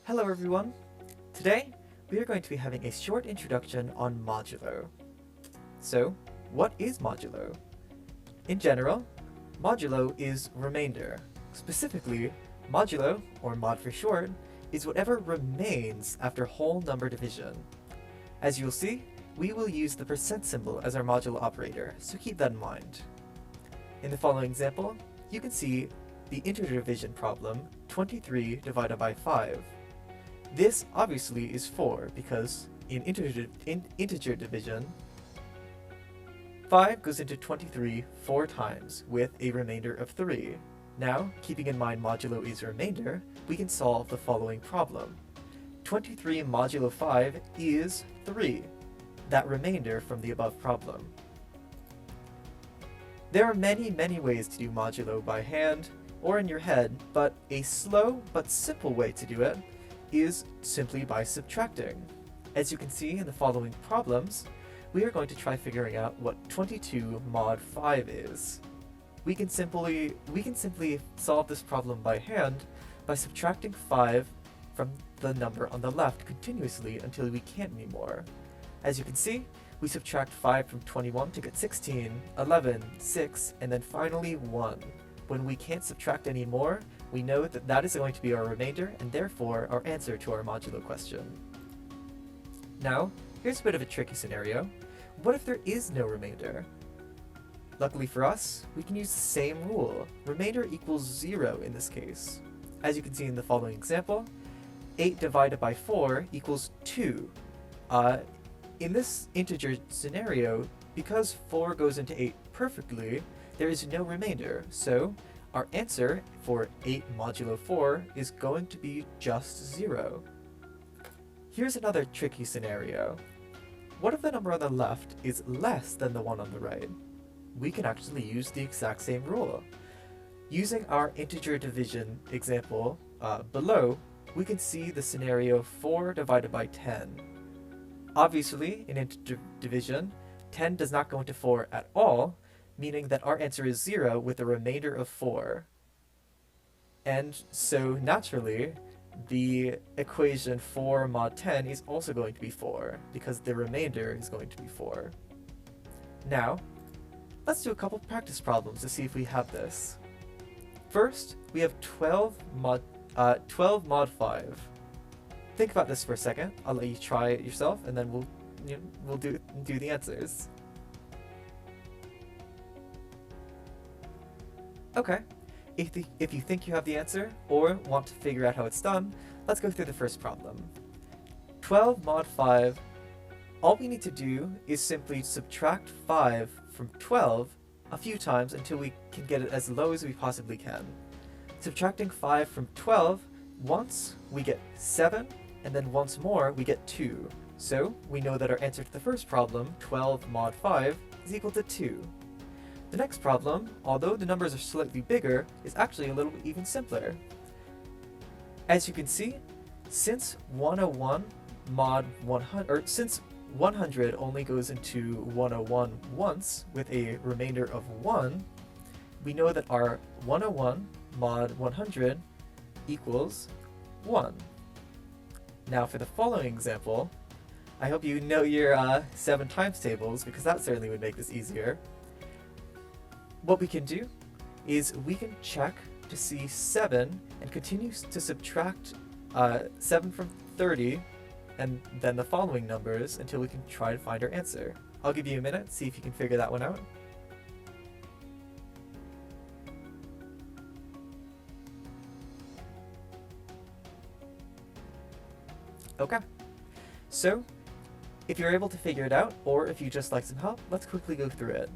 Hello everyone! Today, we are going to be having a short introduction on modulo. So, what is modulo? In general, modulo is remainder. Specifically, modulo, or mod for short, is whatever remains after whole number division. As you'll see, we will use the percent symbol as our modulo operator, so keep that in mind. In the following example, you can see the integer division problem, 23 divided by 5. This obviously is 4 because in integer division, 5 goes into 23 4 times with a remainder of 3. Now, keeping in mind modulo is remainder, we can solve the following problem. 23 modulo 5 is 3, that remainder from the above problem. There are many ways to do modulo by hand or in your head, but a slow but simple way to do it is simply by subtracting. As you can see in the following problems, we are going to try figuring out what 22 mod 5 is. We can simply solve this problem by hand by subtracting 5 from the number on the left continuously until we can't anymore. As you can see, we subtract 5 from 21 to get 16, 11, 6, and then finally 1. When we can't subtract any more, we know that that is going to be our remainder and therefore our answer to our modulo question. Now, here's a bit of a tricky scenario. What if there is no remainder? Luckily for us, we can use the same rule. Remainder equals 0 in this case. As you can see in the following example, 8 divided by 4 equals 2. In this integer scenario, because 4 goes into 8 perfectly, there is no remainder, so our answer for 8 modulo 4 is going to be just 0. Here's another tricky scenario. What if the number on the left is less than the one on the right? We can actually use the exact same rule. Using our integer division example below, we can see the scenario 4 divided by 10. Obviously, in integer division, 10 does not go into 4 at all, meaning that our answer is 0 with a remainder of 4. And so naturally, the equation 4 mod 10 is also going to be 4, because the remainder is going to be 4. Now, let's do a couple practice problems to see if we have this. First, we have 12 mod 5. Think about this for a second. I'll let you try it yourself, and then we'll do the answers. Okay, if you think you have the answer, or want to figure out how it's done, let's go through the first problem. 12 mod 5, all we need to do is simply subtract 5 from 12 a few times until we can get it as low as we possibly can. Subtracting 5 from 12, once we get 7, and then once more we get 2. So we know that our answer to the first problem, 12 mod 5, is equal to 2. The next problem, although the numbers are slightly bigger, is actually a little bit even simpler. As you can see, since 101 mod 100, or since 100 only goes into 101 once with a remainder of 1, we know that our 101 mod 100 equals 1. Now for the following example, I hope you know your 7 times tables, because that certainly would make this easier. What we can do is we can check to see 7 and continue to subtract 7 from 30 and then the following numbers until we can try to find our answer. I'll give you a minute, see if you can figure that one out. Okay, so if you're able to figure it out, or if you just like some help, let's quickly go through it.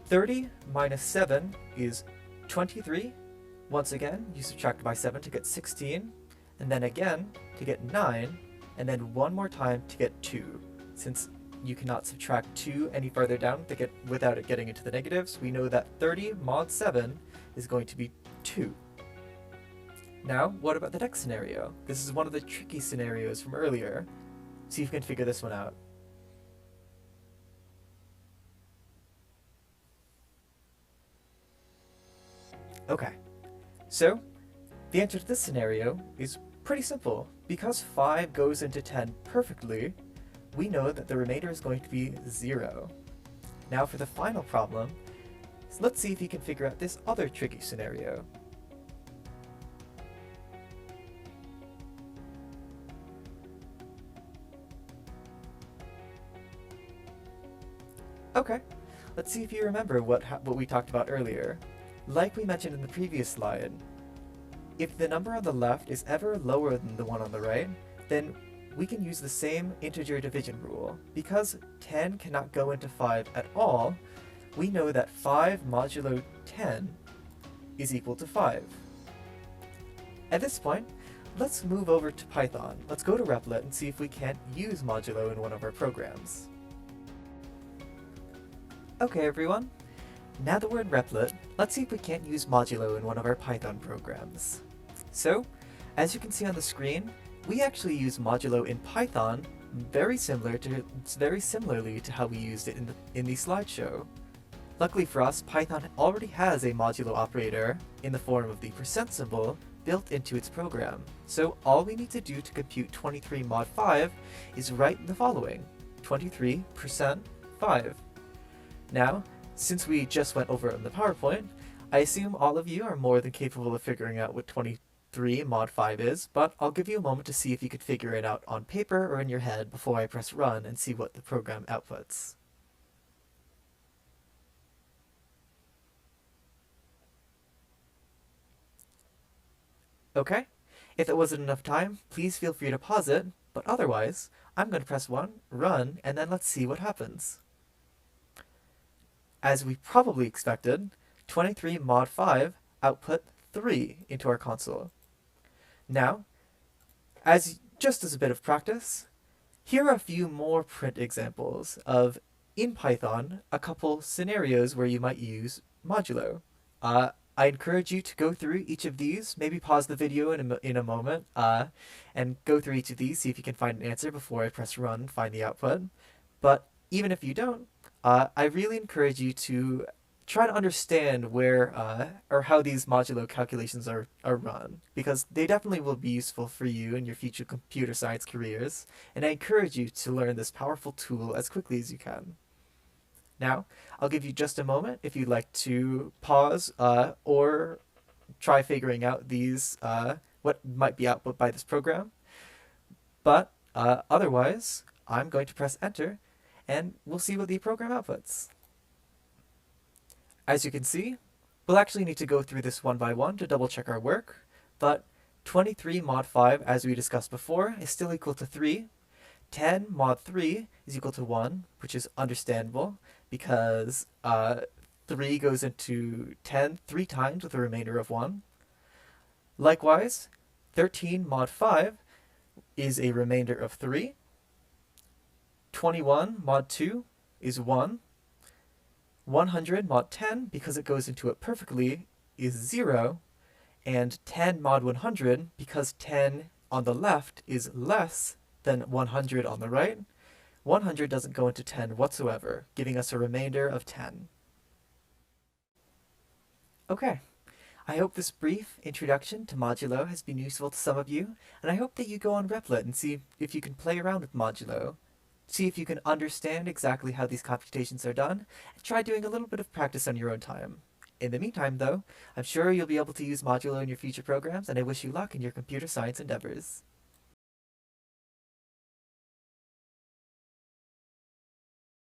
30 minus 7 is 23. Once again, you subtract by 7 to get 16, and then again to get 9, and then one more time to get 2. Since you cannot subtract 2 any further down without it getting into the negatives, we know that 30 mod 7 is going to be 2. Now, what about the next scenario? This is one of the tricky scenarios from earlier. See if you can figure this one out. Okay, so the answer to this scenario is pretty simple. Because 5 goes into 10 perfectly, we know that the remainder is going to be 0. Now for the final problem, let's see if you can figure out this other tricky scenario. Okay, let's see if you remember what we talked about earlier. Like we mentioned in the previous slide, if the number on the left is ever lower than the one on the right, then we can use the same integer division rule. Because 10 cannot go into 5 at all, we know that 5 modulo 10 is equal to 5. At this point, let's move over to Python. Let's go to repl.it and see if we can't use modulo in one of our programs. Okay everyone, now that we're in repl.it, let's see if we can't use modulo in one of our Python programs. So, as you can see on the screen, we actually use modulo in Python very similarly to how we used it in the slideshow. Luckily for us, Python already has a modulo operator in the form of the % symbol built into its program. So all we need to do to compute 23 mod 5 is write the following: 23% 5. Now, since we just went over it in the PowerPoint, I assume all of you are more than capable of figuring out what 23 mod 5 is, but I'll give you a moment to see if you could figure it out on paper or in your head before I press run and see what the program outputs. Okay, if it wasn't enough time, please feel free to pause it, but otherwise, I'm going to press run, and then let's see what happens. As we probably expected, 23 mod 5 output 3 into our console. Now, just as a bit of practice, here are a few more print examples of, in Python, a couple scenarios where you might use modulo. I encourage you to go through each of these, maybe pause the video in a moment, and go through each of these, see if you can find an answer before I press run and find the output. But even if you don't, I really encourage you to try to understand where or how these modulo calculations are run, because they definitely will be useful for you in your future computer science careers, and I encourage you to learn this powerful tool as quickly as you can. Now, I'll give you just a moment if you'd like to pause or try figuring out these what might be output by this program, but otherwise, I'm going to press enter and we'll see what the program outputs. As you can see, we'll actually need to go through this one by one to double check our work, but 23 mod 5, as we discussed before, is still equal to 3. 10 mod 3 is equal to 1, which is understandable because 3 goes into 10 3 times with a remainder of 1. Likewise, 13 mod 5 is a remainder of 3. 21 mod 2 is 1. 100 mod 10, because it goes into it perfectly, is 0. And 10 mod 100, because 10 on the left is less than 100 on the right, 100 doesn't go into 10 whatsoever, giving us a remainder of 10. Okay, I hope this brief introduction to modulo has been useful to some of you, and I hope that you go on repl.it and see if you can play around with modulo. See if you can understand exactly how these computations are done, and try doing a little bit of practice on your own time. In the meantime, though, I'm sure you'll be able to use modulo in your future programs, and I wish you luck in your computer science endeavors.